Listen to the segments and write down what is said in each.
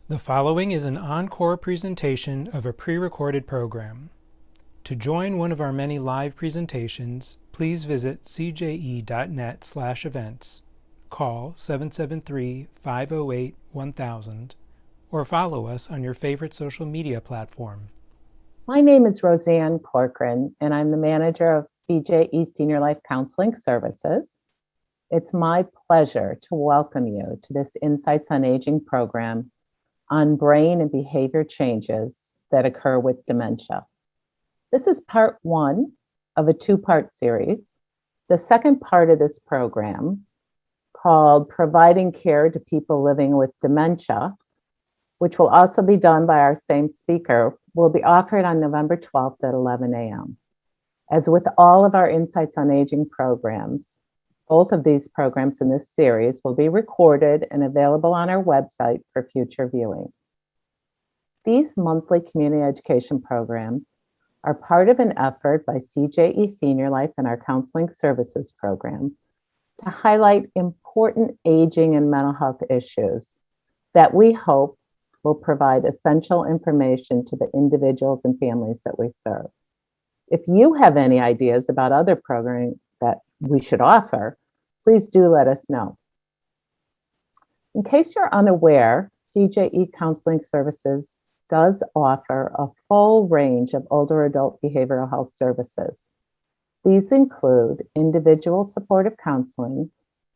The following is an encore presentation of a pre-recorded program. To join one of our many live presentations, please visit cje.net/events, call 773-508-1000, or follow us on your favorite social media platform. My name is Roseanne Corcoran, and I'm the manager of CJE SeniorLife Counseling Services. It's my pleasure to welcome you to this Insights on Aging program on brain and behavior changes that occur with dementia. This is part one of a two-part series. The second part of this program, called Providing Care to People Living with Dementia, which will also be done by our same speaker, will be offered on November 12th at 11 a.m. As with all of our Insights on Aging programs, both of these programs in this series will be recorded and available on our website for future viewing. These monthly community education programs are part of an effort by CJE SeniorLife and our Counseling Services program to highlight important aging and mental health issues that we hope will provide essential information to the individuals and families that we serve. If you have any ideas about other programming that we should offer, please do let us know. In case you're unaware, CJE Counseling Services does offer a full range of older adult behavioral health services. These include individual supportive counseling,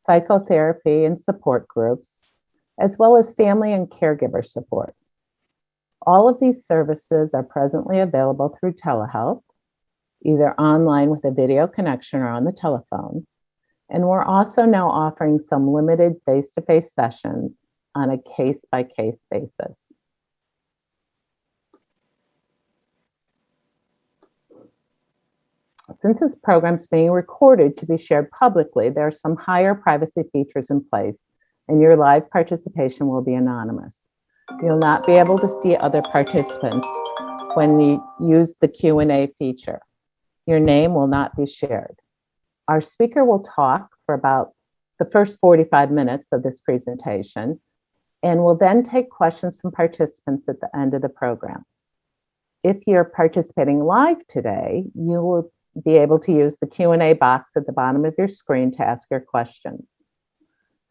psychotherapy and support groups, as well as family and caregiver support. All of these services are presently available through telehealth, either online with a video connection or on the telephone. And we're also now offering some limited face-to-face sessions on a case-by-case basis. Since this program is being recorded to be shared publicly, there are some higher privacy features in place, and your live participation will be anonymous. You'll not be able to see other participants when you use the Q&A feature. Your name will not be shared. Our speaker will talk for about the first 45 minutes of this presentation, and will then take questions from participants at the end of the program. If you're participating live today, you will be able to use the Q&A box at the bottom of your screen to ask your questions.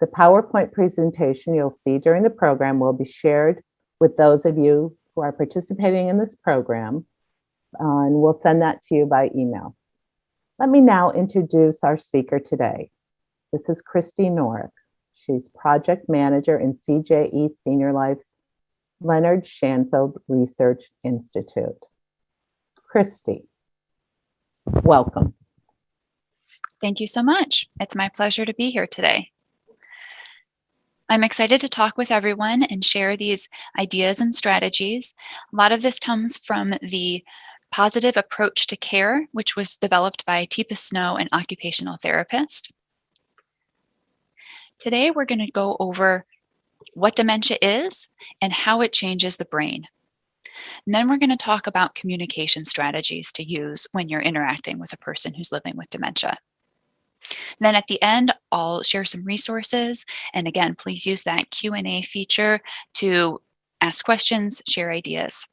The PowerPoint presentation you'll see during the program will be shared with those of you who are participating in this program, and we'll send that to you by email. Let me now introduce our speaker today. This is Christie Norrick. She's project manager in CJE SeniorLife's Leonard Schanfield Research Institute. Christie, welcome. Thank you so much. It's my pleasure to be here today. I'm excited to talk with everyone and share these ideas and strategies. A lot of this comes from the Positive Approach to Care, which was developed by Teepa Snow, an occupational therapist. Today, we're going to go over what dementia is and how it changes the brain. And then we're going to talk about communication strategies to use when you're interacting with a person who's living with dementia. Then at the end, I'll share some resources. And again, please use that Q&A feature to ask questions, share ideas.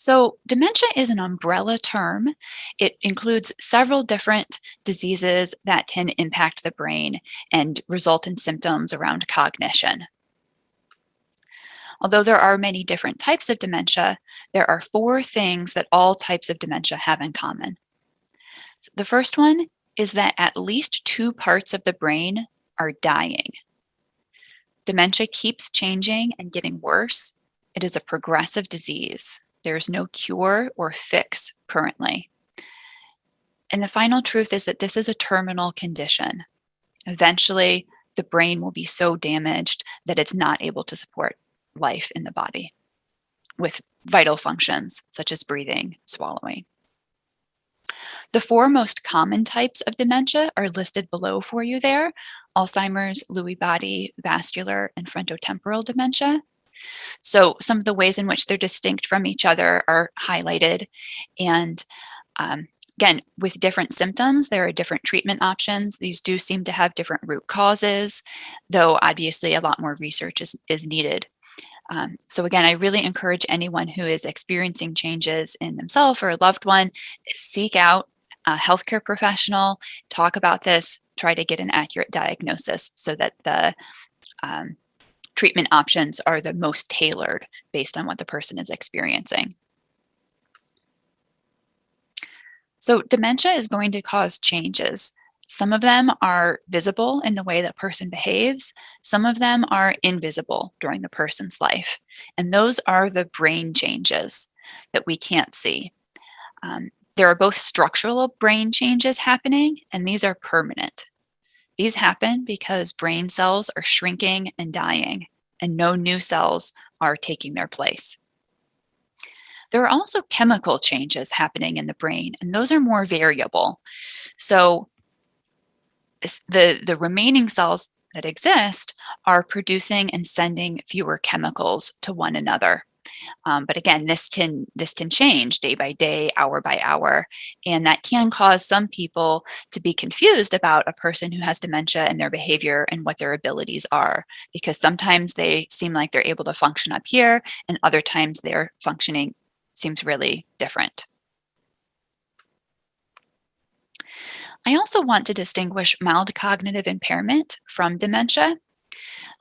So dementia is an umbrella term. It includes several different diseases that can impact the brain and result in symptoms around cognition. Although there are many different types of dementia, there are four things that all types of dementia have in common. So the first one is that at least two parts of the brain are dying. Dementia keeps changing and getting worse. It is a progressive disease. There is no cure or fix currently. And the final truth is that this is a terminal condition. Eventually, the brain will be so damaged that it's not able to support life in the body with vital functions such as breathing, swallowing. The four most common types of dementia are listed below for you there: Alzheimer's, Lewy body, vascular, and frontotemporal dementia. So some of the ways in which they're distinct from each other are highlighted, and Again, with different symptoms, there are different treatment options. These do seem to have different root causes, though obviously a lot more research is needed. So again, I really encourage anyone who is experiencing changes in themselves or a loved one, seek out a healthcare professional, talk about this, try to get an accurate diagnosis so that the treatment options are the most tailored based on what the person is experiencing. So dementia is going to cause changes. Some of them are visible in the way that person behaves. Some of them are invisible during the person's life. And those are the brain changes that we can't see. There are both structural brain changes happening, and these are permanent. These happen because brain cells are shrinking and dying, and no new cells are taking their place. There are also chemical changes happening in the brain, and those are more variable. So the remaining cells that exist are producing and sending fewer chemicals to one another. But again, this can change day by day, hour by hour, and that can cause some people to be confused about a person who has dementia and their behavior and what their abilities are, because sometimes they seem like they're able to function up here, and other times their functioning seems really different. I also want to distinguish mild cognitive impairment from dementia.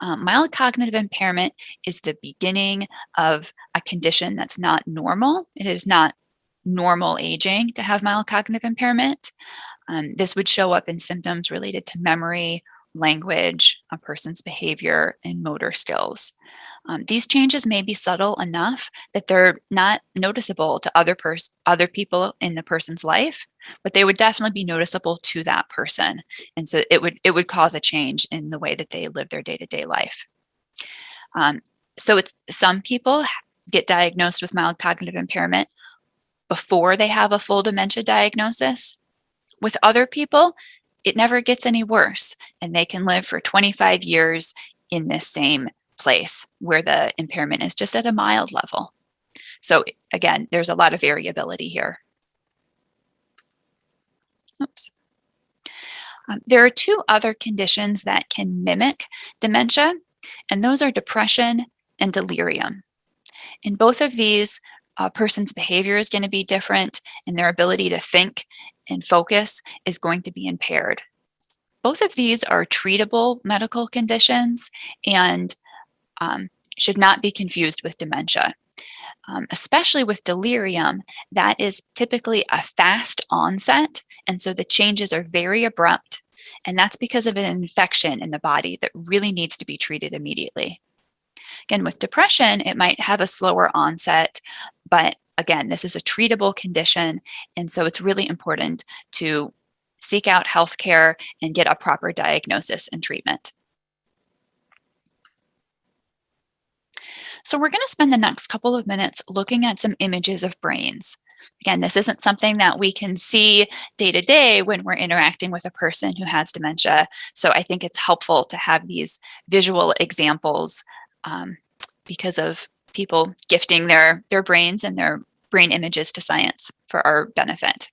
Mild cognitive impairment is the beginning of a condition that's not normal. It is not normal aging to have mild cognitive impairment. This would show up in symptoms related to memory, language, a person's behavior, and motor skills. These changes may be subtle enough that they're not noticeable to other people in the person's life, but they would definitely be noticeable to that person. And so it would cause a change in the way that they live their day-to-day life. So some people get diagnosed with mild cognitive impairment before they have a full dementia diagnosis. With other people, it never gets any worse, and they can live for 25 years in this same place where the impairment is just at a mild level. So again, there's a lot of variability here. Oops. There are two other conditions that can mimic dementia, and those are depression and delirium. In both of these, a person's behavior is going to be different, and their ability to think and focus is going to be impaired. Both of these are treatable medical conditions and should not be confused with dementia. Especially with delirium, that is typically a fast onset, and so the changes are very abrupt, and that's because of an infection in the body that really needs to be treated immediately. Again, with depression, it might have a slower onset, but again, this is a treatable condition, and so it's really important to seek out healthcare and get a proper diagnosis and treatment. So we're going to spend the next couple of minutes looking at some images of brains. Again, this isn't something that we can see day to day when we're interacting with a person who has dementia. So I think it's helpful to have these visual examples because of people gifting their brains and their brain images to science for our benefit.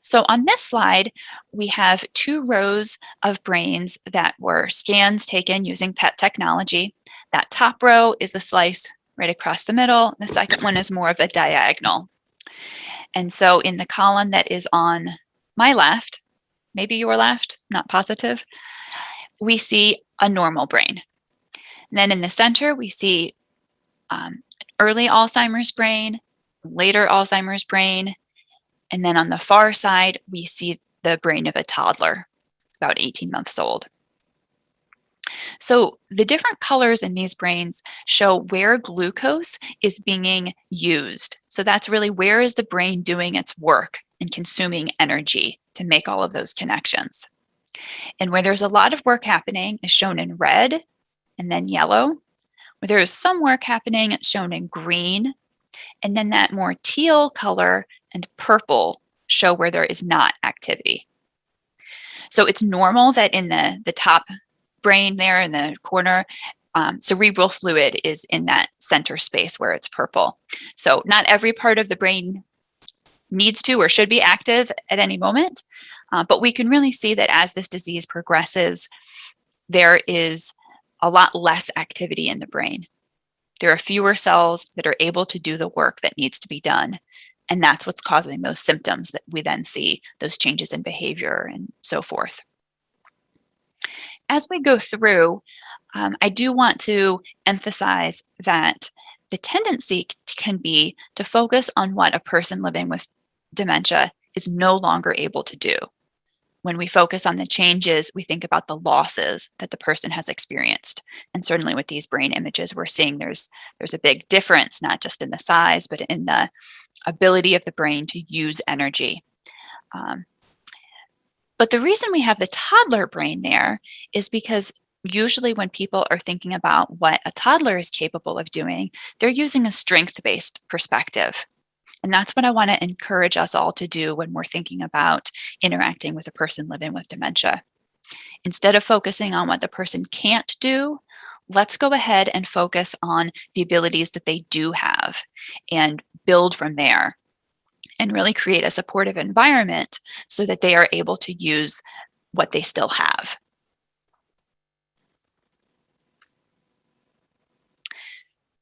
So on this slide, we have two rows of brains that were scans taken using PET technology. That top row is a slice right across the middle. The second one is more of a diagonal. And so in the column that is on my left, maybe your left, not positive, we see a normal brain. And then in the center, we see early Alzheimer's brain, later Alzheimer's brain, and then on the far side, we see the brain of a toddler, about 18 months old. So the different colors in these brains show where glucose is being used. So that's really where is the brain doing its work and consuming energy to make all of those connections. And where there's a lot of work happening is shown in red and then yellow. Where there is some work happening, it's shown in green. And then that more teal color and purple show where there is not activity. So it's normal that in the top brain there in the corner, cerebral fluid is in that center space where it's purple. So not every part of the brain needs to or should be active at any moment. But we can really see that as this disease progresses, there is a lot less activity in the brain. There are fewer cells that are able to do the work that needs to be done. And that's what's causing those symptoms that we then see, those changes in behavior and so forth. As we go through, I do want to emphasize that the tendency can be to focus on what a person living with dementia is no longer able to do. When we focus on the changes, we think about the losses that the person has experienced. And certainly with these brain images, we're seeing there's a big difference, not just in the size, but in the ability of the brain to use energy. But the reason we have the toddler brain there is because usually when people are thinking about what a toddler is capable of doing, they're using a strength-based perspective. And that's what I want to encourage us all to do when we're thinking about interacting with a person living with dementia. Instead of focusing on what the person can't do, let's go ahead and focus on the abilities that they do have and build from there and really create a supportive environment so that they are able to use what they still have.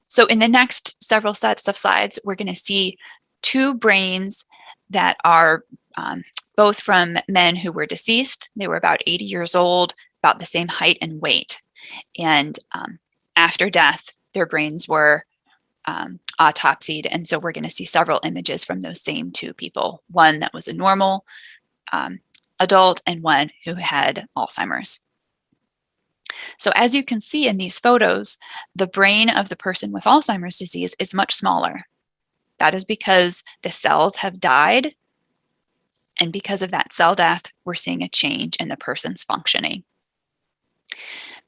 So in the next several sets of slides, we're going to see two brains that are both from men who were deceased. They were about 80 years old, about the same height and weight. And after death, their brains were autopsied. And so we're going to see several images from those same two people, one that was a normal adult and one who had Alzheimer's. So as you can see in these photos, the brain of the person with Alzheimer's disease is much smaller. That is because the cells have died. And because of that cell death, we're seeing a change in the person's functioning.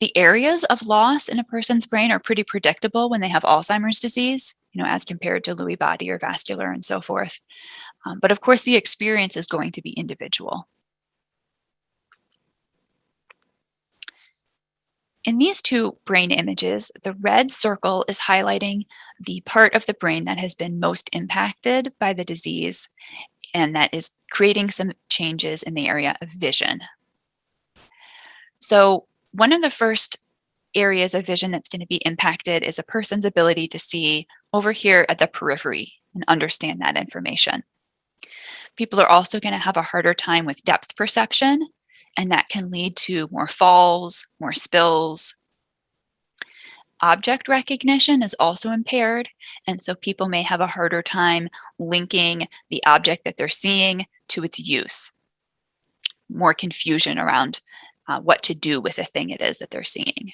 The areas of loss in a person's brain are pretty predictable when they have Alzheimer's disease, as compared to Lewy body or vascular and so forth. But of course, the experience is going to be individual. In these two brain images, the red circle is highlighting the part of the brain that has been most impacted by the disease and that is creating some changes in the area of vision. So one of the first areas of vision that's going to be impacted is a person's ability to see over here at the periphery and understand that information. People are also going to have a harder time with depth perception, and that can lead to more falls, more spills. Object recognition is also impaired, and so people may have a harder time linking the object that they're seeing to its use. More confusion around what to do with the thing it is that they're seeing.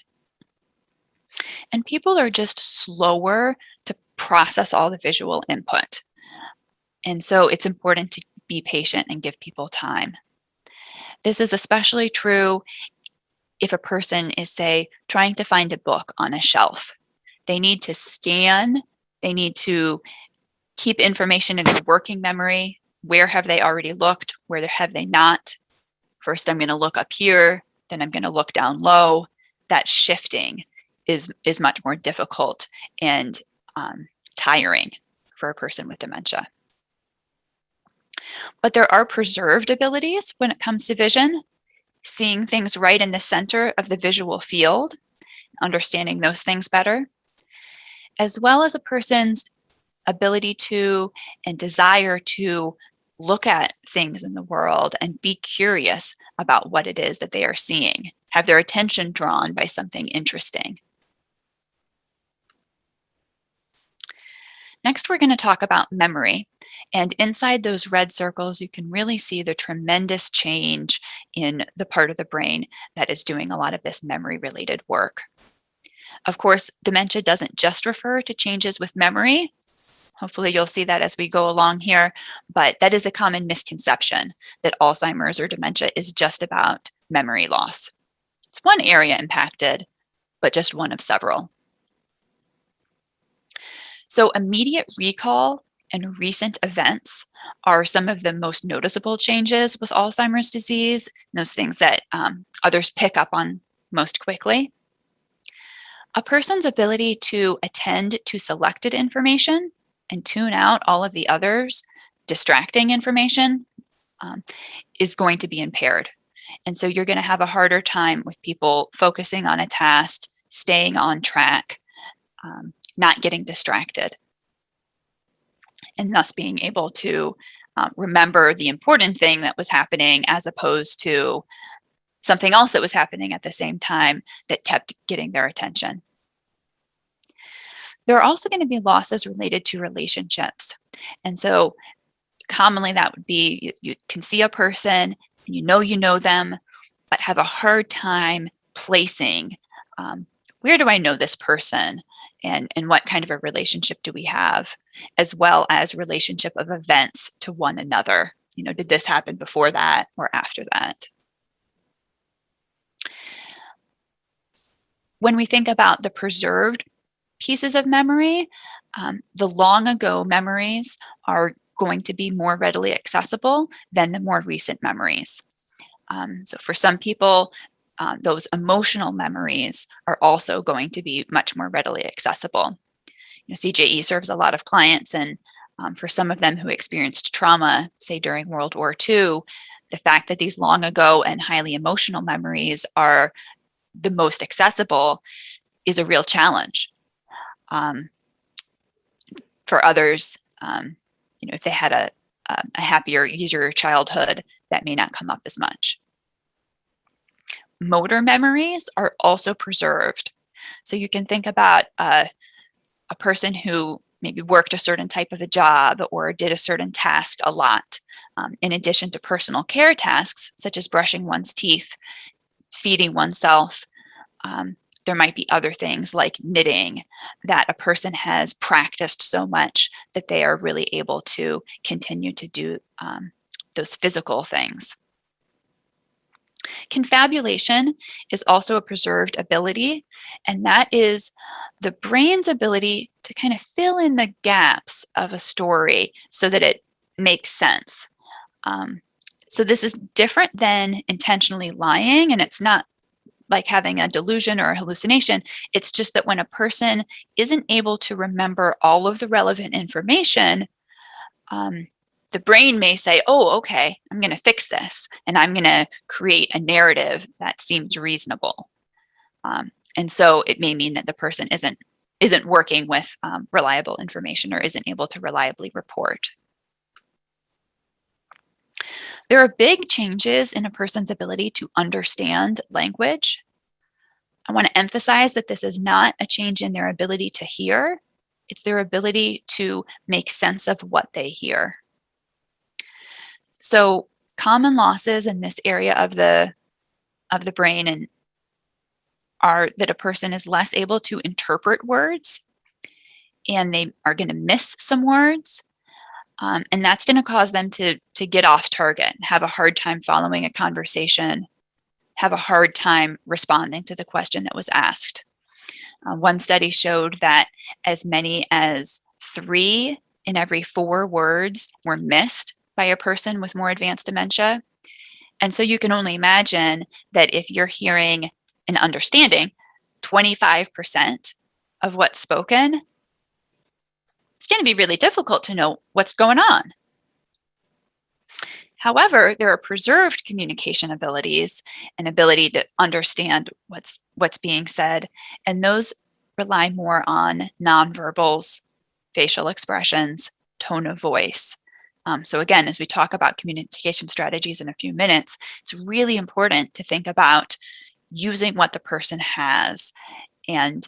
And people are just slower to process all the visual input. And so it's important to be patient and give people time. This is especially true if a person is, say, trying to find a book on a shelf. They need to scan, they need to keep information in their working memory. Where have they already looked? Where have they not? First, I'm going to look up here, then I'm going to look down low. That shifting is much more difficult and tiring for a person with dementia. But there are preserved abilities when it comes to vision, seeing things right in the center of the visual field, understanding those things better, as well as a person's ability to and desire to look at things in the world and be curious about what it is that they are seeing, have their attention drawn by something interesting. Next, we're going to talk about memory. And inside those red circles, you can really see the tremendous change in the part of the brain that is doing a lot of this memory-related work. Of course, dementia doesn't just refer to changes with memory. Hopefully you'll see that as we go along here, but that is a common misconception that Alzheimer's or dementia is just about memory loss. It's one area impacted, but just one of several. So immediate recall and recent events are some of the most noticeable changes with Alzheimer's disease, those things that others pick up on most quickly. A person's ability to attend to selected information and tune out all of the others distracting information is going to be impaired. And so you're going to have a harder time with people focusing on a task, staying on track, not getting distracted, and thus being able to remember the important thing that was happening as opposed to something else that was happening at the same time that kept getting their attention. There are also going to be losses related to relationships. And so commonly that would be you can see a person, and you know them, but have a hard time placing where do I know this person, and what kind of a relationship do we have, as well as relationship of events to one another. Did this happen before that or after that? When we think about the preserved pieces of memory, the long ago memories are going to be more readily accessible than the more recent memories. So for some people, those emotional memories are also going to be much more readily accessible. CJE serves a lot of clients, and for some of them who experienced trauma, say during World War II, the fact that these long ago and highly emotional memories are the most accessible is a real challenge. For others, if they had a happier, easier childhood, that may not come up as much. Motor memories are also preserved. So you can think about a person who maybe worked a certain type of a job or did a certain task a lot. In addition to personal care tasks, such as brushing one's teeth, feeding oneself, there might be other things like knitting that a person has practiced so much that they are really able to continue to do those physical things. Confabulation is also a preserved ability, and that is the brain's ability to kind of fill in the gaps of a story so that it makes sense. So this is different than intentionally lying, and it's not like having a delusion or a hallucination. It's just that when a person isn't able to remember all of the relevant information, the brain may say, oh, okay, I'm going to fix this, and I'm going to create a narrative that seems reasonable. And so it may mean that the person isn't working with reliable information or isn't able to reliably report. There are big changes in a person's ability to understand language. I want to emphasize that this is not a change in their ability to hear. It's their ability to make sense of what they hear. So common losses in this area of the brain are that a person is less able to interpret words, and they are going to miss some words. And that's going to cause them to get off target, have a hard time following a conversation, have a hard time responding to the question that was asked. One study showed that as many as 3 in every 4 words were missed by a person with more advanced dementia. And so you can only imagine that if you're hearing and understanding 25% of what's spoken, it's going to be really difficult to know what's going on. However, there are preserved communication abilities, an ability to understand what's being said, and those rely more on nonverbals, facial expressions, tone of voice. So again, as we talk about communication strategies in a few minutes, it's really important to think about using what the person has and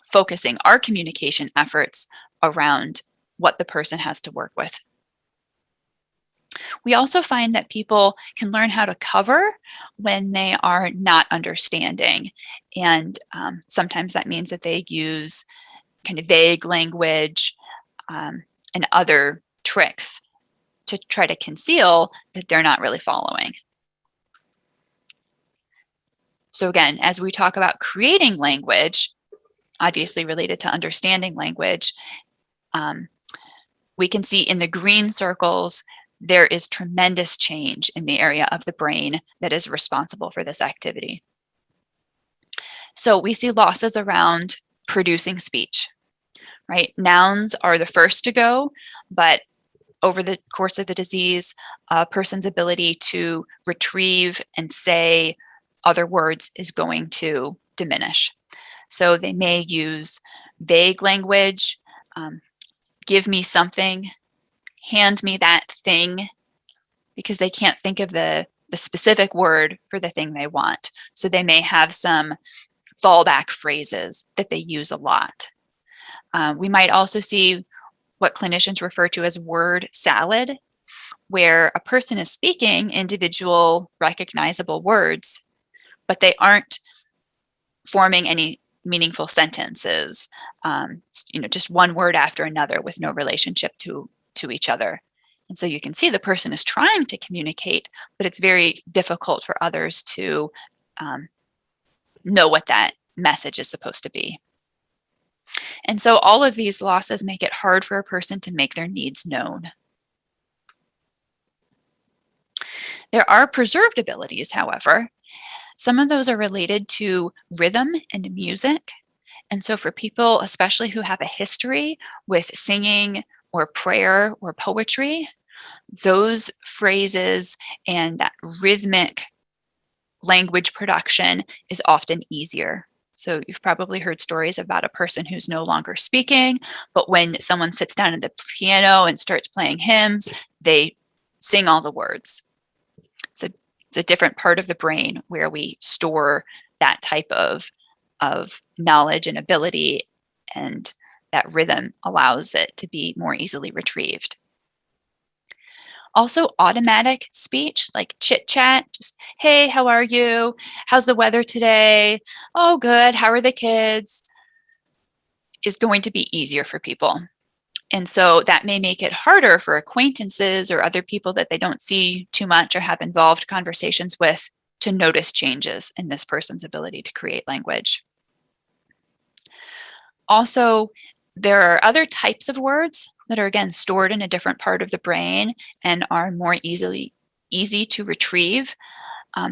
focusing our communication efforts around what the person has to work with. We also find that people can learn how to cover when they are not understanding. And sometimes that means that they use kind of vague language and other tricks to try to conceal that they're not really following. So again, as we talk about creating language, obviously related to understanding language, we can see in the green circles, there is tremendous change in the area of the brain that is responsible for this activity. So we see losses around producing speech, right? Nouns are the first to go, but over the course of the disease, a person's ability to retrieve and say other words is going to diminish. So they may use vague language, give me something, hand me that thing, because they can't think of the specific word for the thing they want. So they may have some fallback phrases that they use a lot. We might also see what clinicians refer to as word salad, where a person is speaking individual recognizable words, but they aren't forming any meaningful sentences, just one word after another with no relationship to each other. And so you can see the person is trying to communicate, but it's very difficult for others to know what that message is supposed to be. And so all of these losses make it hard for a person to make their needs known. There are preserved abilities, however. Some of those are related to rhythm and music. And so for people, especially who have a history with singing or prayer or poetry, those phrases and that rhythmic language production is often easier. So you've probably heard stories about a person who's no longer speaking, but when someone sits down at the piano and starts playing hymns, they sing all the words. It's a different part of the brain where we store that type of knowledge and ability, and that rhythm allows it to be more easily retrieved. Also, automatic speech, like chit chat, just, hey, how are you? How's the weather today? Oh, good. How are the kids? Is going to be easier for people. And so that may make it harder for acquaintances or other people that they don't see too much or have involved conversations with to notice changes in this person's ability to create language. Also, there are other types of words that are, again, stored in a different part of the brain and are more easy to retrieve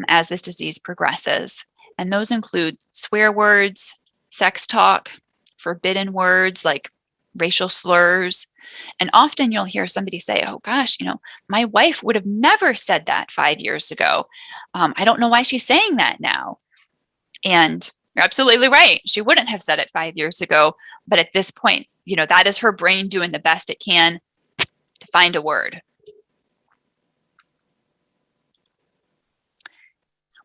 as this disease progresses. And those include swear words, sex talk, forbidden words like racial slurs. And often you'll hear somebody say, oh gosh, my wife would have never said that 5 years ago. I don't know why she's saying that now. And you're absolutely right. She wouldn't have said it 5 years ago. But at this point, that is her brain doing the best it can to find a word.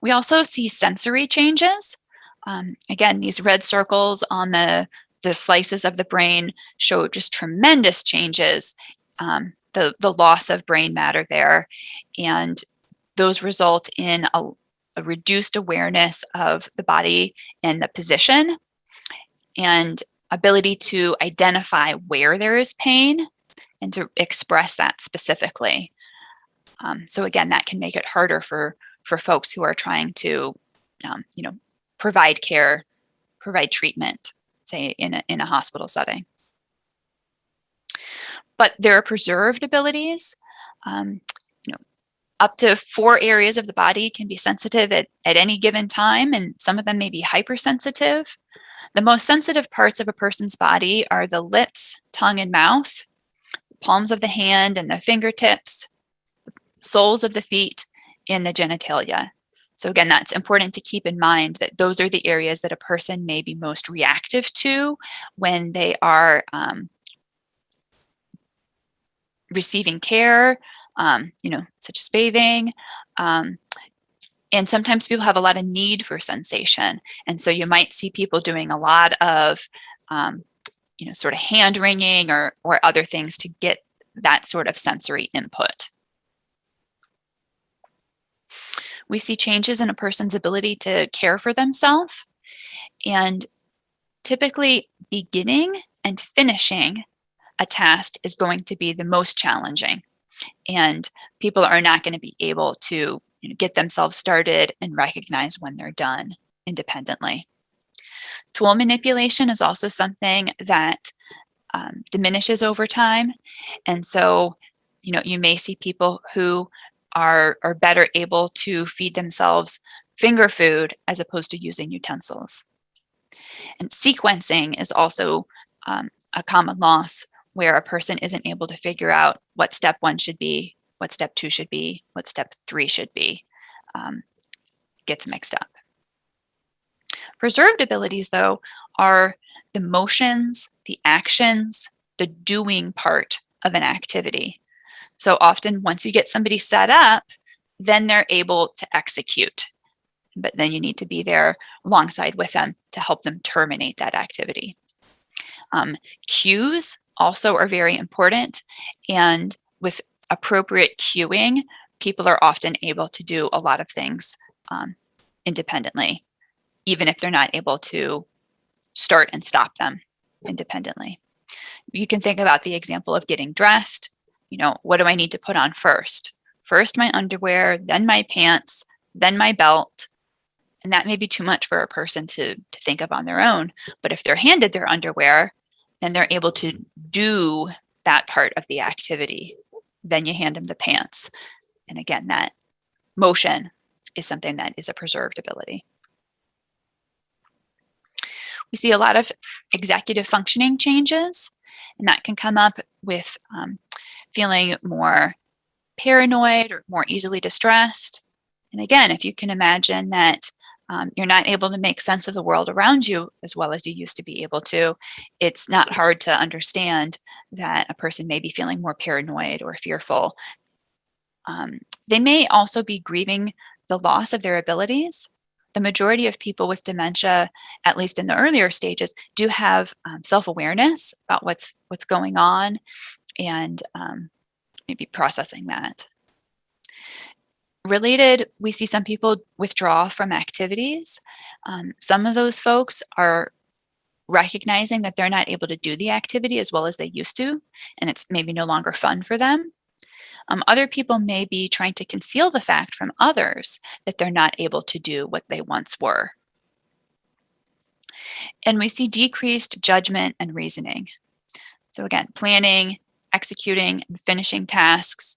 We also see sensory changes. Again, these red circles on the slices of the brain show just tremendous changes, the loss of brain matter there. And those result in a reduced awareness of the body and the position, and ability to identify where there is pain and to express that specifically. So again, that can make it harder for folks who are trying to, provide care, provide treatment, say in a hospital setting. But there are preserved abilities. Up to 4 areas of the body can be sensitive at any given time, and some of them may be hypersensitive. The most sensitive parts of a person's body are the lips, tongue, and mouth, palms of the hand and the fingertips, soles of the feet, and the genitalia. So again, that's important to keep in mind that those are the areas that a person may be most reactive to when they are receiving care, such as bathing. And sometimes people have a lot of need for sensation. And so you might see people doing a lot of, sort of hand wringing or other things to get that sort of sensory input. We see changes in a person's ability to care for themselves, and typically beginning and finishing a task is going to be the most challenging. And people are not going to be able to get themselves started and recognize when they're done independently. Tool manipulation is also something that diminishes over time. And so, you may see people who are better able to feed themselves finger food as opposed to using utensils. And sequencing is also a common loss where a person isn't able to figure out what step 1 should be, what step 2 should be, what step 3 should be. Gets mixed up. Preserved abilities, though, are the motions, the actions, the doing part of an activity. So often once you get somebody set up, then they're able to execute. But then you need to be there alongside with them to help them terminate that activity. Cues also are very important, and with appropriate cueing, people are often able to do a lot of things independently, even if they're not able to start and stop them independently. You can think about the example of getting dressed. What do I need to put on first? First my underwear, then my pants, then my belt. And that may be too much for a person to think of on their own. But if they're handed their underwear, then they're able to do that part of the activity. Then you hand them the pants. And again, that motion is something that is a preserved ability. We see a lot of executive functioning changes, and that can come up with feeling more paranoid or more easily distressed. And again, if you can imagine that you're not able to make sense of the world around you as well as you used to be able to, it's not hard to understand that a person may be feeling more paranoid or fearful. They may also be grieving the loss of their abilities. The majority of people with dementia, at least in the earlier stages, do have self-awareness about what's going on and maybe processing that. Related, we see some people withdraw from activities. Some of those folks are recognizing that they're not able to do the activity as well as they used to, and it's maybe no longer fun for them. Other people may be trying to conceal the fact from others that they're not able to do what they once were. And we see decreased judgment and reasoning. So again, planning, executing, and finishing tasks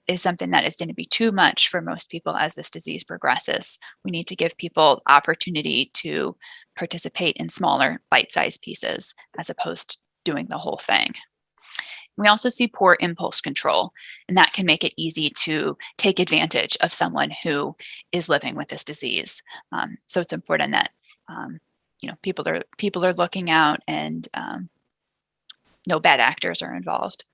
is something that is going to be too much for most people as this disease progresses. We need to give people opportunity to participate in smaller bite-sized pieces as opposed to doing the whole thing. We also see poor impulse control, and that can make it easy to take advantage of someone who is living with this disease. So it's important that people are looking out and no bad actors are involved.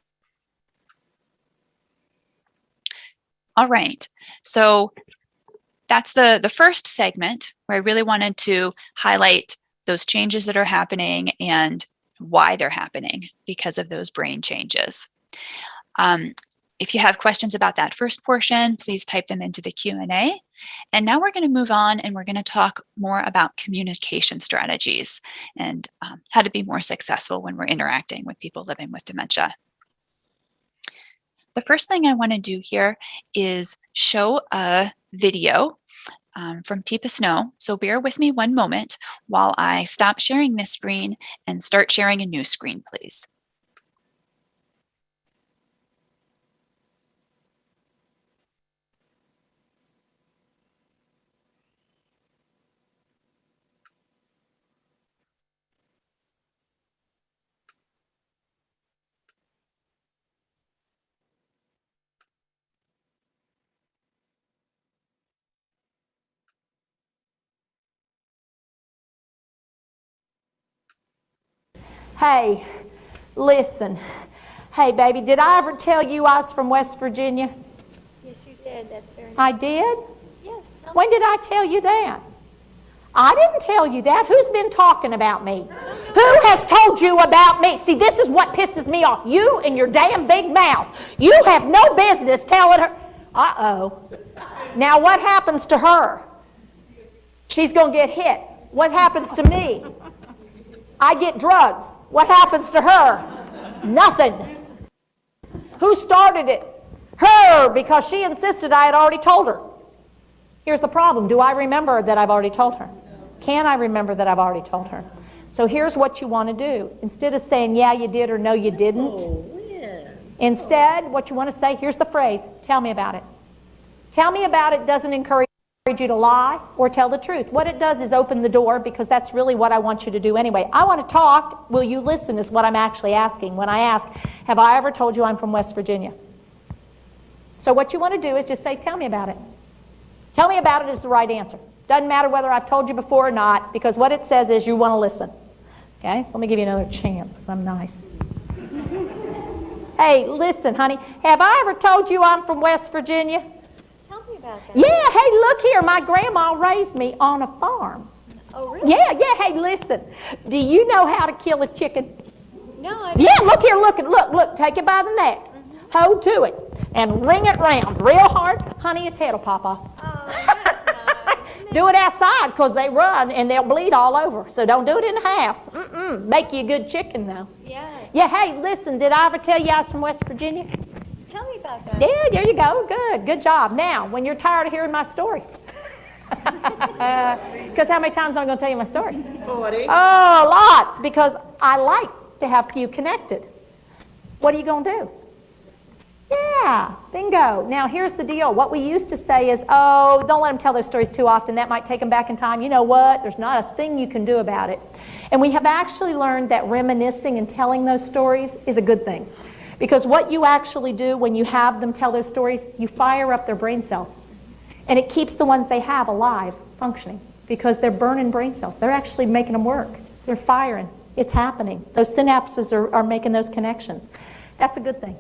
All right, so that's the first segment where I really wanted to highlight those changes that are happening and why they're happening because of those brain changes. If you have questions about that first portion, please type them into the Q&A. And now we're going to move on and we're going to talk more about communication strategies and how to be more successful when we're interacting with people living with dementia. The first thing I want to do here is show a video from Teepa Snow. So bear with me one moment while I stop sharing this screen and start sharing a new screen, please. Hey, listen. Hey, baby, did I ever tell you I was from West Virginia? Yes, you did. That's very nice. I did? Yes. When did I tell you that? I didn't tell you that. Who's been talking about me? Who has told you about me? See, this is what pisses me off. You and your damn big mouth. You have no business telling her. Uh-oh. Now what happens to her? She's going to get hit. What happens to me? I get drugs. What happens to her? Nothing. Who started it? Her, because she insisted I had already told her. Here's the problem. Do I remember that I've already told her? Can I remember that I've already told her? So here's what you want to do. Instead of saying, yeah, you did or no, you didn't. Instead, what you want to say, here's the phrase, tell me about it. Tell me about it doesn't encourage encourage you to lie or tell the truth. What it does is open the door, because that's really what I want you to do anyway. I want to talk. Will you listen is what I'm actually asking. When I ask, have I ever told you I'm from West Virginia? So what you want to do is just say, tell me about it. Tell me about it is the right answer. Doesn't matter whether I've told you before or not, because what it says is you want to listen. Okay, so let me give you another chance because I'm nice. Hey, listen, honey, have I ever told you I'm from West Virginia? Tell me about that. Yeah, hey, look here, my grandma raised me on a farm. Oh, really? Yeah, hey, listen, do you know how to kill a chicken? No, I Yeah, look here, look, take it by the neck, hold to it, and wring it round real hard. Honey, its head will pop off. Oh, that's nice. Do it outside, because they run and they'll bleed all over, so don't do it in the house. Make you a good chicken, though. Yes. Yeah, hey, listen, did I ever tell you I was from West Virginia? Tell me about that. Yeah, there you go. Good job. Now, when you're tired of hearing my story, because how many times am I going to tell you my story? 40. Oh, lots, because I like to have you connected. What are you going to do? Yeah, bingo. Now, here's the deal. What we used to say is, oh, don't let them tell their stories too often. That might take them back in time. You know what? There's not a thing you can do about it. And we have actually learned that reminiscing and telling those stories is a good thing. Because what you actually do when you have them tell those stories, you fire up their brain cells. And it keeps the ones they have alive, functioning, because they're burning brain cells. They're actually making them work. They're firing. It's happening. Those synapses are making those connections. That's a good thing.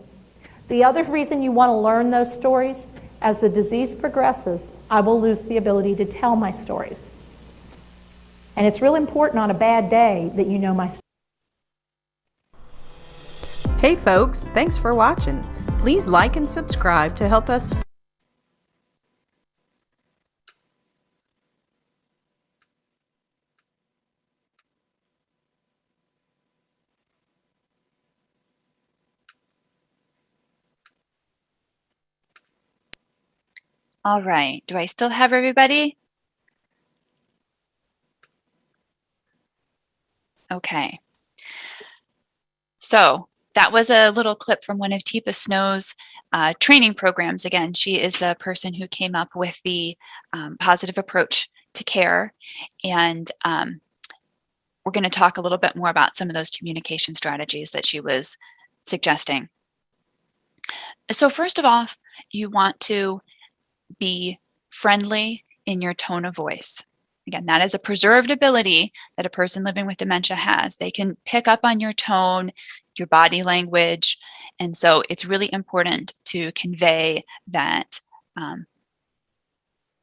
The other reason you want to learn those stories, as the disease progresses, I will lose the ability to tell my stories. And it's real important on a bad day that you know my story. Hey folks, thanks for watching. Please like and subscribe to help us. All right, do I still have everybody? Okay. So that was a little clip from one of Teepa Snow's training programs. Again, she is the person who came up with the positive approach to care. And we're going to talk a little bit more about some of those communication strategies that she was suggesting. So first of all, you want to be friendly in your tone of voice. Again, that is a preserved ability that a person living with dementia has. They can pick up on your tone, your body language, and so it's really important to convey that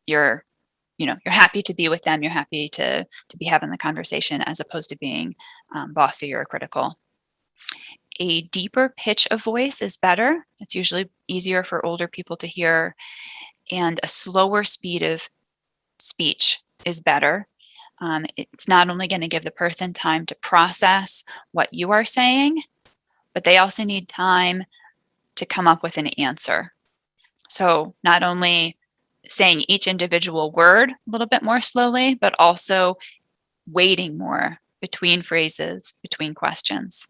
you're happy to be with them, you're happy to be having the conversation, as opposed to being bossy or critical. A deeper pitch of voice is better. It's usually easier for older people to hear, and a slower speed of speech is better. It's not only going to give the person time to process what you are saying, but they also need time to come up with an answer. So not only saying each individual word a little bit more slowly, but also waiting more between phrases, between questions.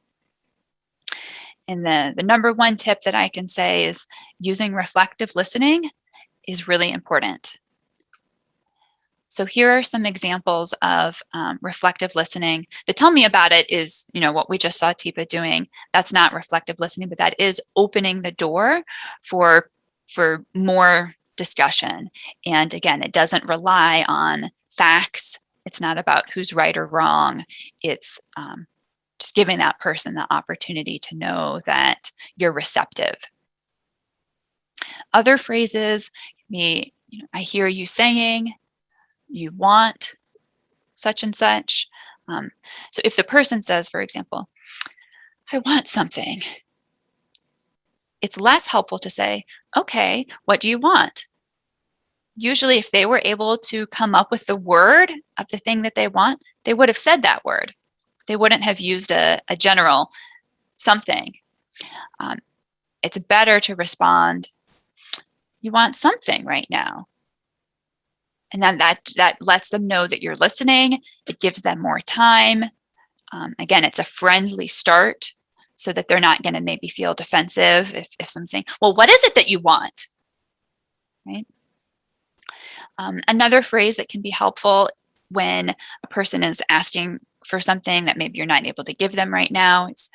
And the number one tip that I can say is using reflective listening is really important. So here are some examples of reflective listening. The tell me about it is, what we just saw Teepa doing. That's not reflective listening, but that is opening the door for more discussion. And again, it doesn't rely on facts. It's not about who's right or wrong. It's just giving that person the opportunity to know that you're receptive. Other phrases, I hear you saying, you want such and such. So if the person says, for example, I want something, it's less helpful to say, okay, what do you want? Usually if they were able to come up with the word of the thing that they want, they would have said that word. They wouldn't have used a general something. It's better to respond, you want something right now. And then that lets them know that you're listening. It gives them more time. Again, it's a friendly start so that they're not going to maybe feel defensive if someone's saying, well, what is it that you want? Right? Another phrase that can be helpful when a person is asking for something that maybe you're not able to give them right now is,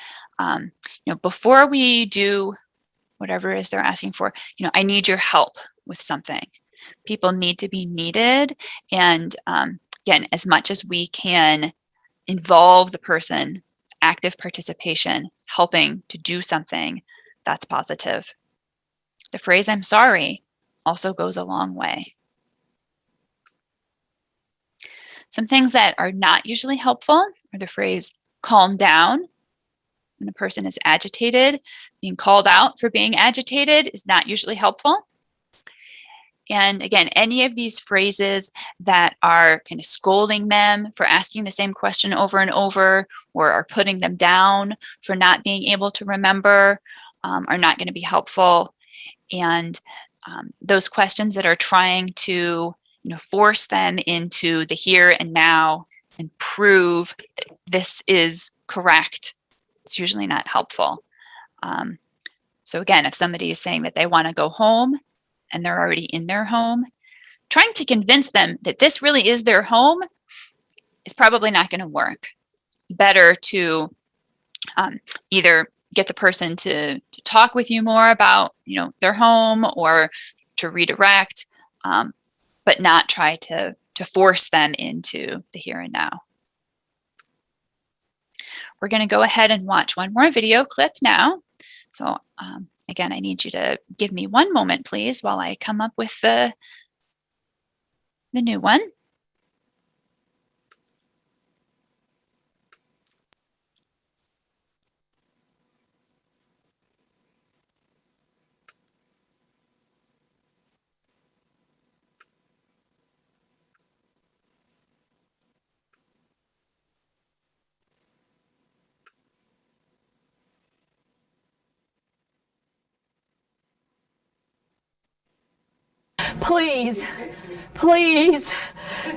before we do whatever it is they're asking for, I need your help with something. People need to be needed. And again, as much as we can involve the person, active participation, helping to do something, that's positive. The phrase, I'm sorry, also goes a long way. Some things that are not usually helpful are the phrase, calm down. When a person is agitated, being called out for being agitated is not usually helpful. And again, any of these phrases that are kind of scolding them for asking the same question over and over, or are putting them down for not being able to remember, are not going to be helpful. And those questions that are trying to force them into the here and now and prove that this is correct, it's usually not helpful. So again, if somebody is saying that they want to go home and they're already in their home, trying to convince them that this really is their home is probably not going to work. Better to either get the person to talk with you more about their home, or to redirect, but not try to force them into the here and now. We're going to go ahead and watch one more video clip now. So again, I need you to give me one moment, please, while I come up with the new one. Please, please,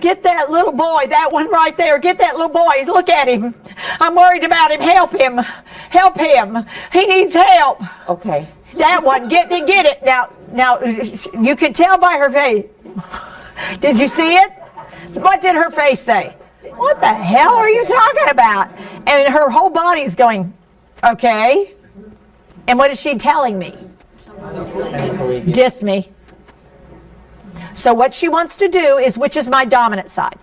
get that little boy, that one right there, get that little boy, look at him. I'm worried about him, help him, help him. He needs help. Okay. That one, get it. Now, you can tell by her face. Did you see it? What did her face say? What the hell are you talking about? And her whole body's going, okay. And what is she telling me? Diss me. So what she wants to do is, which is my dominant side?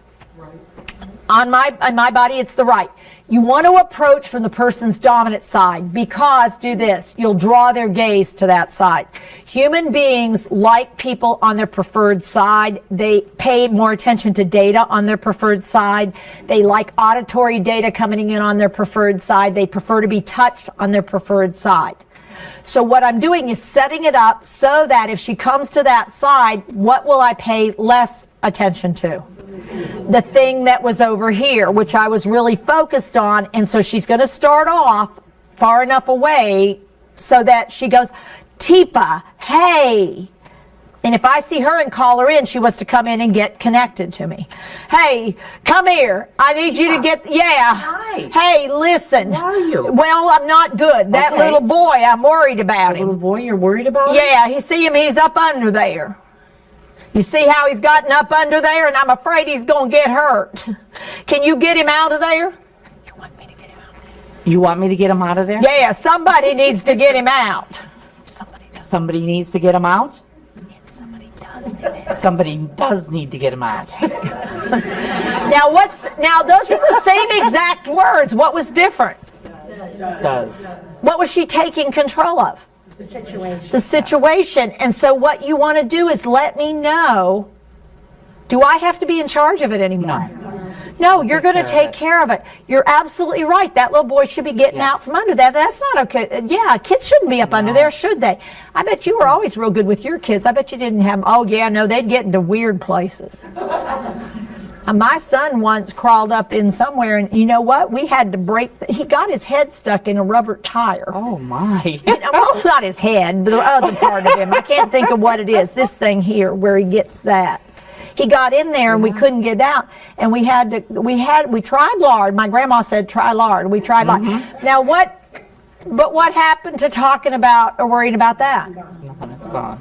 On my body, it's the right. You want to approach from the person's dominant side, because, do this, you'll draw their gaze to that side. Human beings like people on their preferred side. They pay more attention to data on their preferred side. They like auditory data coming in on their preferred side. They prefer to be touched on their preferred side. So what I'm doing is setting it up so that if she comes to that side, what will I pay less attention to? The thing that was over here, which I was really focused on. And so she's going to start off far enough away so that she goes, Teepa, hey. And if I see her and call her in, she wants to come in and get connected to me. Hey, come here. I need you to get, yeah. Hi. Hey, listen. How are you? Well, I'm not good. That Okay. little boy, I'm worried about him. Little boy, you're worried about him? Yeah, you see him, he's up under there. You see how he's gotten up under there, and I'm afraid he's going to get hurt. Can you get him out of there? You want me to get him out? You want me to get him out of there? Yeah, somebody needs to get him out. Somebody needs to get him out? Somebody does need to get him out. Now those are the same exact words. What was different? Does. What was she taking control of? The situation. The situation. And so what you want to do is let me know, do I have to be in charge of it anymore? No, you're going to take care of it. You're absolutely right. That little boy should be getting out from under that. That's not okay. Yeah, kids shouldn't be up under there, should they? I bet you were always real good with your kids. I bet you didn't have, oh yeah, no, they'd get into weird places. My son once crawled up in somewhere, and you know what? We had to break, he got his head stuck in a rubber tire. Oh my. Well, not his head, but the other part of him. I can't think of what it is. This thing here, where he gets that. He got in there and we couldn't get out, and we tried lard. My grandma said try lard. We tried lard. Now what happened to talking about or worrying about that? Nothing, it's gone.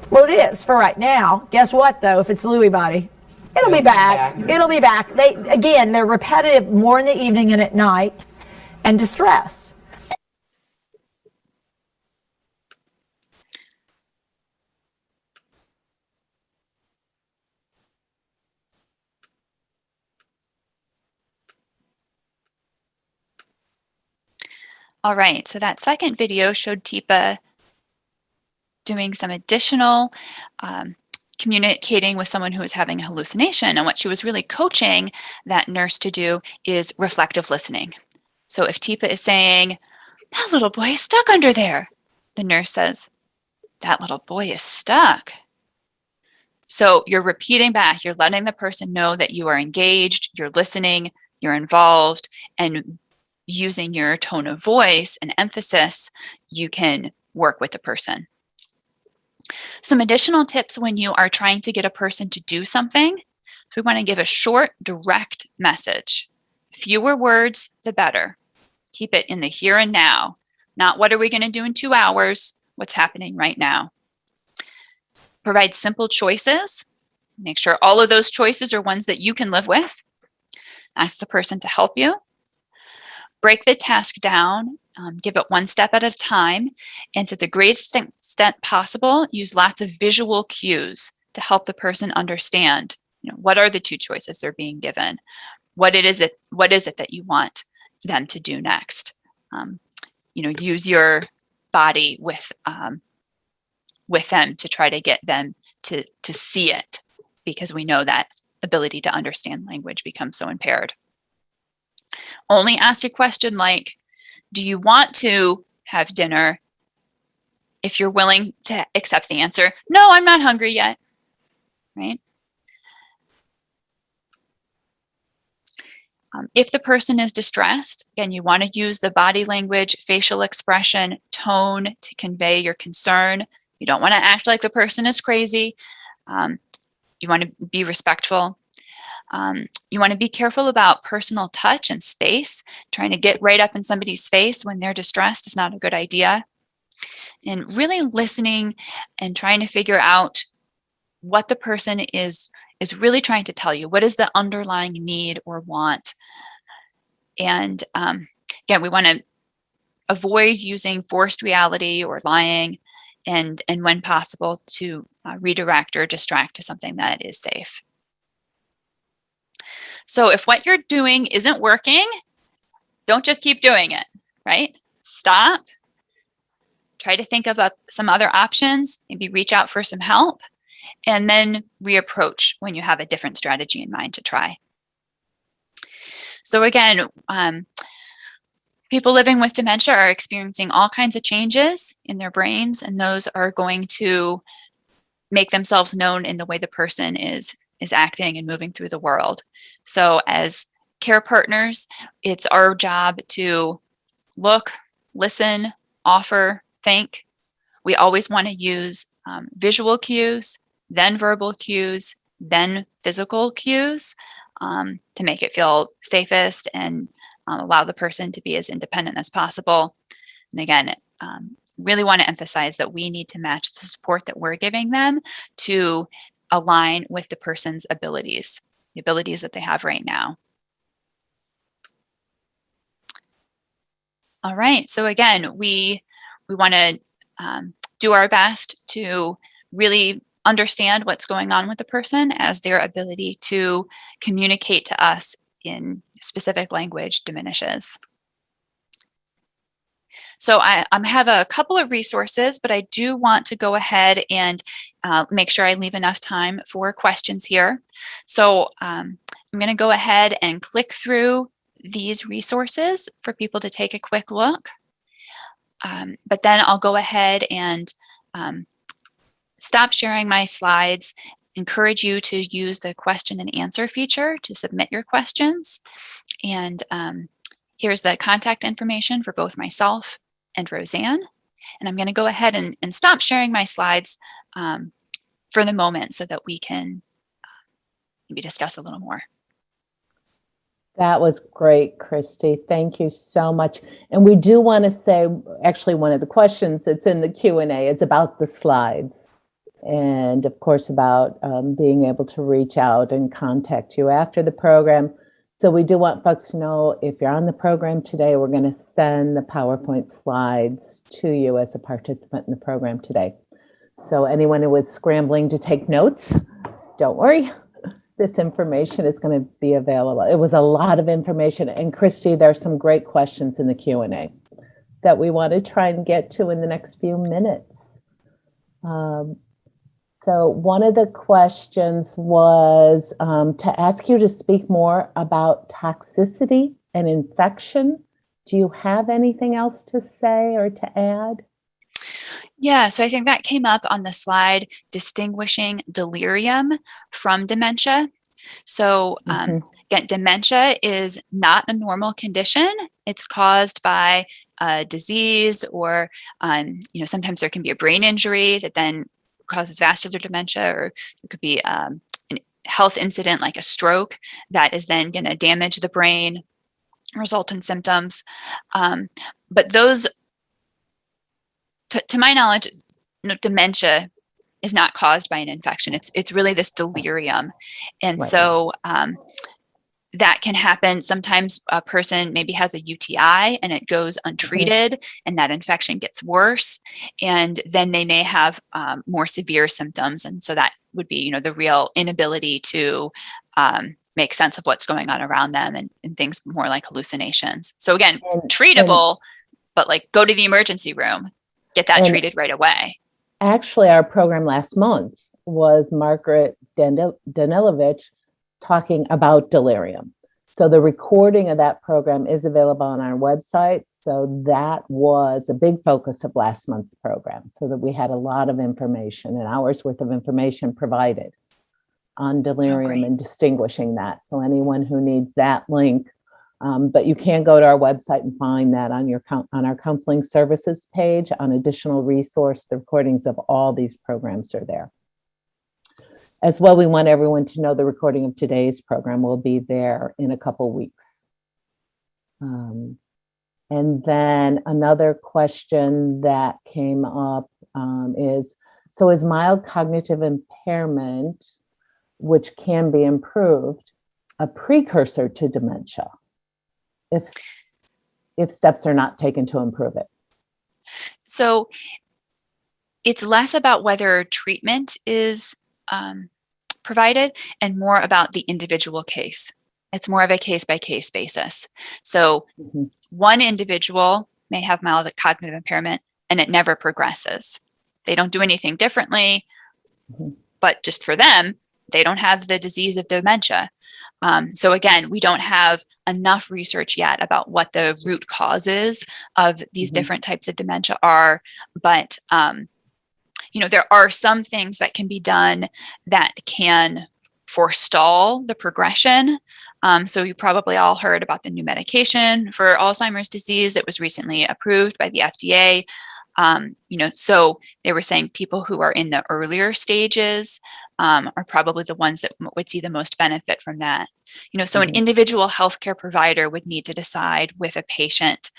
Well, it is for right now. Guess what, though? If it's Lewy body, it'll be back. It'll be back. They're repetitive more in the evening and at night, and distress. All right, so that second video showed Teepa doing some additional communicating with someone who was having a hallucination. And what she was really coaching that nurse to do is reflective listening. So if Teepa is saying, "That little boy is stuck under there," the nurse says, "That little boy is stuck." So you're repeating back, you're letting the person know that you are engaged, you're listening, you're involved, and using your tone of voice and emphasis, you can work with the person. Some additional tips when you are trying to get a person to do something. So we want to give a short, direct message. Fewer words, the better. Keep it in the here and now. Not what are we going to do in 2 hours, what's happening right now. Provide simple choices. Make sure all of those choices are ones that you can live with. Ask the person to help you. Break the task down, give it one step at a time, and to the greatest extent possible, use lots of visual cues to help the person understand, what are the 2 choices they're being given? What is it that you want them to do next? Use your body with them to try to get them to see it, because we know that ability to understand language becomes so impaired. Only ask a question like, do you want to have dinner? If you're willing to accept the answer, no, I'm not hungry yet, right? If the person is distressed, again, you want to use the body language, facial expression, tone to convey your concern. You don't want to act like the person is crazy. You want to be respectful. You want to be careful about personal touch and space. Trying to get right up in somebody's face when they're distressed is not a good idea. And really listening and trying to figure out what the person is really trying to tell you. What is the underlying need or want? And again, we want to avoid using forced reality or lying, and when possible, to redirect or distract to something that is safe. So if what you're doing isn't working, don't just keep doing it, right? Stop. Try to think of some other options, maybe reach out for some help, and then reapproach when you have a different strategy in mind to try. So again, people living with dementia are experiencing all kinds of changes in their brains, and those are going to make themselves known in the way the person is acting and moving through the world. So as care partners, it's our job to look, listen, offer, think. We always want to use visual cues, then verbal cues, then physical cues to make it feel safest and allow the person to be as independent as possible. And again, really want to emphasize that we need to match the support that we're giving them to align with the person's abilities, the abilities that they have right now. All right, so again, we want to do our best to really understand what's going on with the person as their ability to communicate to us in specific language diminishes. So I have a couple of resources, but I do want to go ahead and make sure I leave enough time for questions here. So I'm going to go ahead and click through these resources for people to take a quick look. But then I'll go ahead and stop sharing my slides, encourage you to use the question and answer feature to submit your questions. And here's the contact information for both myself and Roseanne. And I'm going to go ahead and stop sharing my slides for the moment so that we can maybe discuss a little more. That was great, Christie. Thank you so much. And we do want to say, actually, one of the questions that's in the Q&A is about the slides. and of course about being able to reach out and contact you after the program. So we do want folks to know, if you're on the program today, we're going to send the PowerPoint slides to you as a participant in the program today. So anyone who was scrambling to take notes, don't worry. This information is going to be available. It was a lot of information. And Christie, there's some great questions in the Q&A that we want to try and get to in the next few minutes. So one of the questions was to ask you to speak more about toxicity and infection. Do you have anything else to say or to add? Yeah, so I think that came up on the slide, distinguishing delirium from dementia. So again, dementia is not a normal condition. It's caused by a disease, or sometimes there can be a brain injury that then causes vascular dementia, or there could be a health incident like a stroke that is then going to damage the brain, result in symptoms. But those, to my knowledge, dementia is not caused by an infection. It's really this delirium. And Right. so that can happen. Sometimes a person maybe has a UTI and it goes untreated, and that infection gets worse. And then they may have more severe symptoms. And so that would be, the real inability to make sense of what's going on around them, and things more like hallucinations. So again, treatable, but like go to the emergency room, get that treated right away. Actually, our program last month was Margaret Danilovich talking about delirium. So the recording of that program is available on our website. So that was a big focus of last month's program, so that we had a lot of information, an hour's worth of information provided on delirium and distinguishing that. So anyone who needs that link, but you can go to our website and find that on our counseling services page on additional resource. The recordings of all these programs are there. As well, we want everyone to know the recording of today's program will be there in a couple weeks. And then another question that came up is mild cognitive impairment, which can be improved, a precursor to dementia if steps are not taken to improve it? So it's less about whether treatment is provided and more about the individual case. It's more of a case-by-case basis. So one individual may have mild cognitive impairment and it never progresses. They don't do anything differently, but just for them, they don't have the disease of dementia. So again, we don't have enough research yet about what the root causes of these different types of dementia are, but there are some things that can be done that can forestall the progression. So you probably all heard about the new medication for Alzheimer's disease that was recently approved by the FDA. So they were saying people who are in the earlier stages are probably the ones that would see the most benefit from that. So an individual healthcare provider would need to decide with a patient,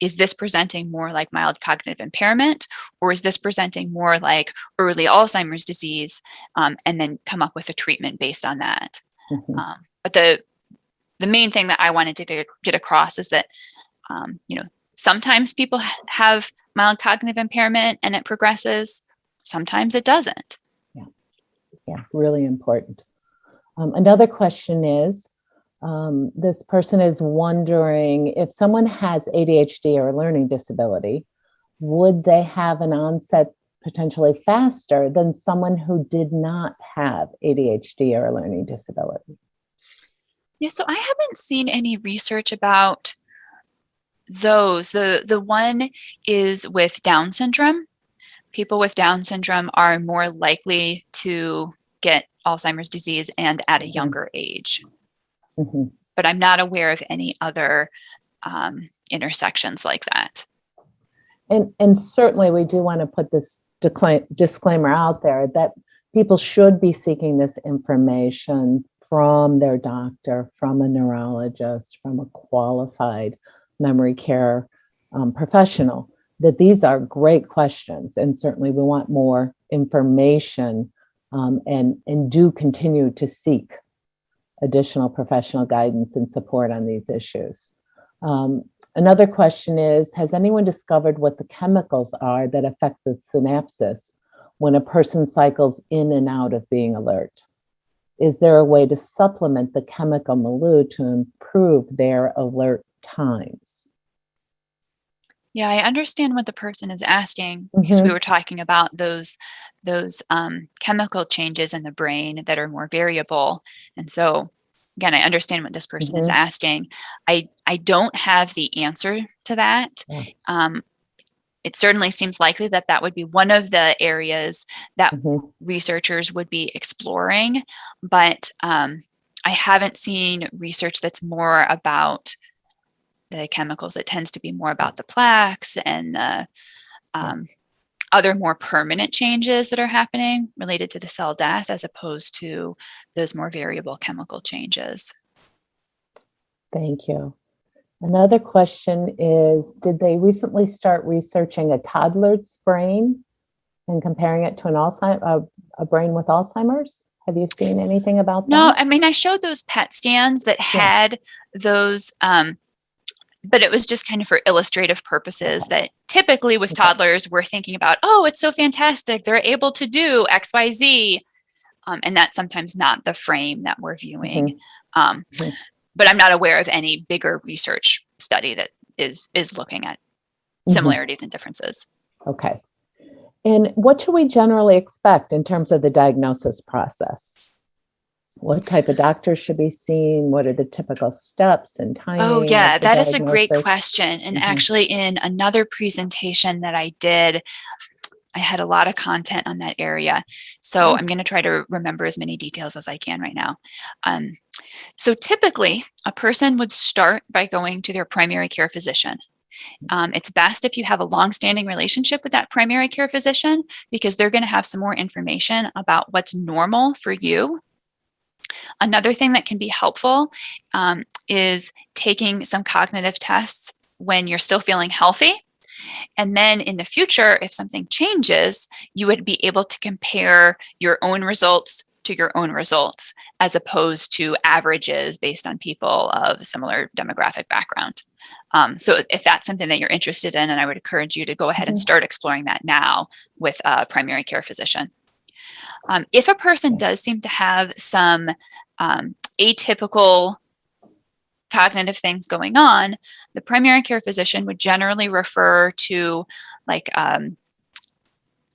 is this presenting more like mild cognitive impairment, or is this presenting more like early Alzheimer's disease, and then come up with a treatment based on that. But the main thing that I wanted to get across is that, sometimes people have mild cognitive impairment and it progresses. Sometimes it doesn't. Yeah, really important. Another question is, this person is wondering if someone has ADHD or a learning disability, would they have an onset potentially faster than someone who did not have ADHD or a learning disability? Yeah, so I haven't seen any research about those. The one is with Down syndrome. People with Down syndrome are more likely to get Alzheimer's disease and at a younger age. But I'm not aware of any other intersections like that. And certainly we do want to put this disclaimer out there that people should be seeking this information from their doctor, from a neurologist, from a qualified memory care professional, that these are great questions, and certainly we want more information, and do continue to seek additional professional guidance and support on these issues. Another question is, has anyone discovered what the chemicals are that affect the synapses when a person cycles in and out of being alert? Is there a way to supplement the chemical milieu to improve their alert times? Yeah, I understand what the person is asking, because we were talking about those chemical changes in the brain that are more variable. And so again, I understand what this person is asking. I don't have the answer to that. It certainly seems likely that that would be one of the areas that researchers would be exploring, but I haven't seen research that's more about the chemicals. It tends to be more about the plaques and the other more permanent changes that are happening related to the cell death, as opposed to those more variable chemical changes. Thank you. Another question is, did they recently start researching a toddler's brain and comparing it to a brain with Alzheimer's? Have you seen anything about that? No, I mean, I showed those PET scans that had those, but it was just kind of for illustrative purposes, that typically with toddlers, we're thinking about, oh, it's so fantastic, they're able to do X, Y, Z. And that's sometimes not the frame that we're viewing. But I'm not aware of any bigger research study that is looking at similarities and differences. Okay. And what should we generally expect in terms of the diagnosis process? What type of doctors should be seen? What are the typical steps and timing? Oh, yeah, that is a great question. And actually, in another presentation that I did, I had a lot of content on that area. So I'm going to try to remember as many details as I can right now. So typically, a person would start by going to their primary care physician. It's best if you have a long-standing relationship with that primary care physician, because they're going to have some more information about what's normal for you. Another thing that can be helpful is taking some cognitive tests when you're still feeling healthy. And then in the future, if something changes, you would be able to compare your own results to your own results, as opposed to averages based on people of similar demographic background. So if that's something that you're interested in, then I would encourage you to go ahead and start exploring that now with a primary care physician. If a person does seem to have some atypical cognitive things going on, the primary care physician would generally refer to like a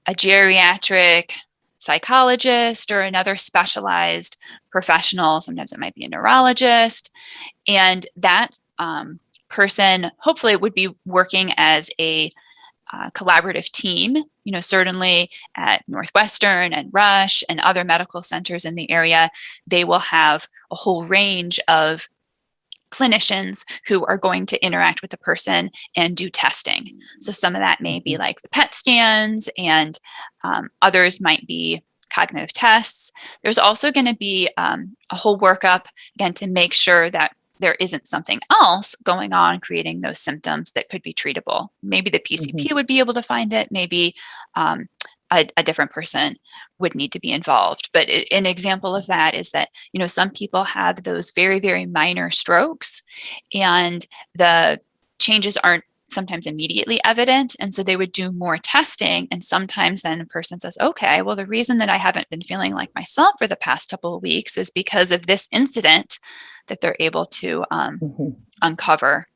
geriatric psychologist or another specialized professional. Sometimes it might be a neurologist. And that person hopefully would be working as a collaborative team. You know, certainly at Northwestern and Rush and other medical centers in the area, they will have a whole range of clinicians who are going to interact with the person and do testing. So some of that may be like the PET scans, and others might be cognitive tests. There's also going to be a whole workup, again, to make sure that there isn't something else going on creating those symptoms that could be treatable. Maybe the PCP would be able to find it. Maybe a different person would need to be involved. But an example of that is that, you know, some people have those very, very minor strokes, and the changes aren't sometimes immediately evident. And so they would do more testing. And sometimes then a person says, okay, well, the reason that I haven't been feeling like myself for the past couple of weeks is because of this incident that they're able to uncover.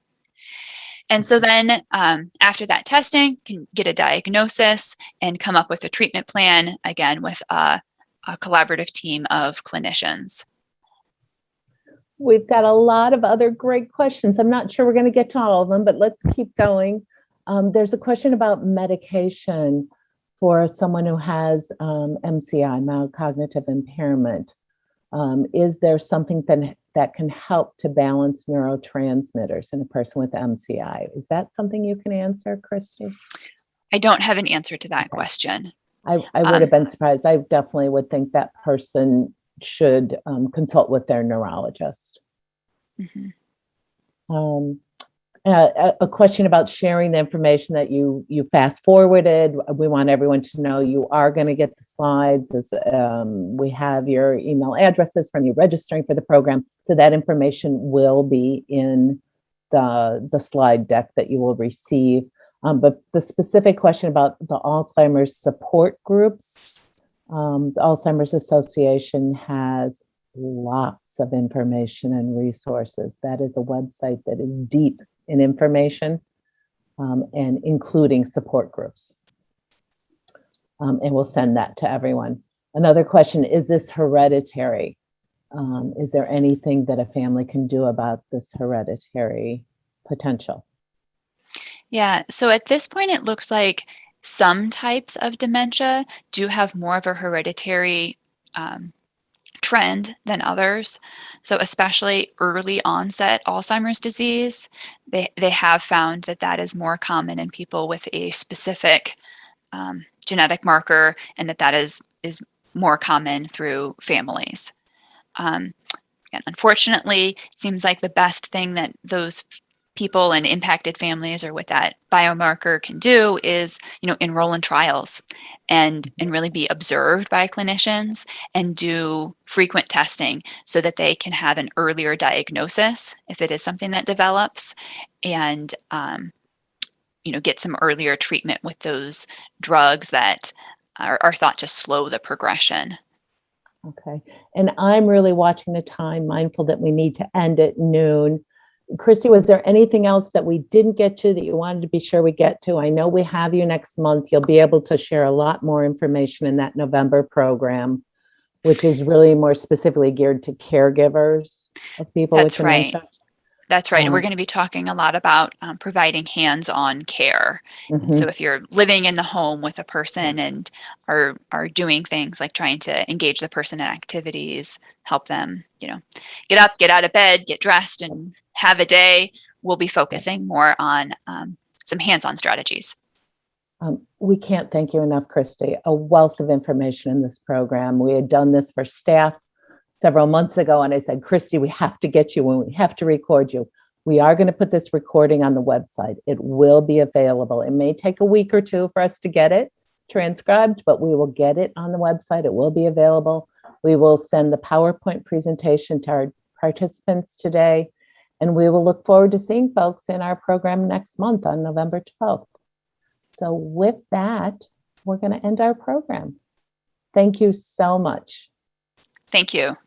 And so then after that testing, can get a diagnosis and come up with a treatment plan, again, with a collaborative team of clinicians. We've got a lot of other great questions. I'm not sure we're going to get to all of them, but let's keep going. There's a question about medication for someone who has MCI, mild cognitive impairment. Is there something that can help to balance neurotransmitters in a person with MCI? Is that something you can answer, Christie? I don't have an answer to that question. I would have been surprised. I definitely would think that person should consult with their neurologist. A question about sharing the information that you fast forwarded. We want everyone to know you are going to get the slides. We have your email addresses from you registering for the program, so that information will be in the slide deck that you will receive. But the specific question about the Alzheimer's support groups, the Alzheimer's Association has lots of information and resources. That is a website that is deep in information and including support groups. And we'll send that to everyone. Another question, is this hereditary? Is there anything that a family can do about this hereditary potential? Yeah, so at this point, it looks like some types of dementia do have more of a hereditary trend than others. So especially early onset Alzheimer's disease, they have found that that is more common in people with a specific genetic marker, and that is more common through families. And unfortunately, it seems like the best thing that those people and impacted families or with that biomarker can do is, enroll in trials and really be observed by clinicians and do frequent testing so that they can have an earlier diagnosis if it is something that develops, and get some earlier treatment with those drugs that are thought to slow the progression. Okay, and I'm really watching the time, mindful that we need to end at noon. Christie, was there anything else that we didn't get to that you wanted to be sure we get to? I know we have you next month. You'll be able to share a lot more information in that November program, which is really more specifically geared to caregivers of people with dementia. That's right. We're going to be talking a lot about providing hands-on care. Mm-hmm. So if you're living in the home with a person and are doing things like trying to engage the person in activities, help them, get up, get out of bed, get dressed, and have a day, we'll be focusing more on some hands-on strategies. We can't thank you enough, Christie. A wealth of information in this program. We had done this for staff several months ago, and I said, Christie, we have to get you and we have to record you. We are going to put this recording on the website. It will be available. It may take a week or two for us to get it transcribed, but we will get it on the website. It will be available. We will send the PowerPoint presentation to our participants today, and we will look forward to seeing folks in our program next month on November 12th. So with that, we're going to end our program. Thank you so much. Thank you.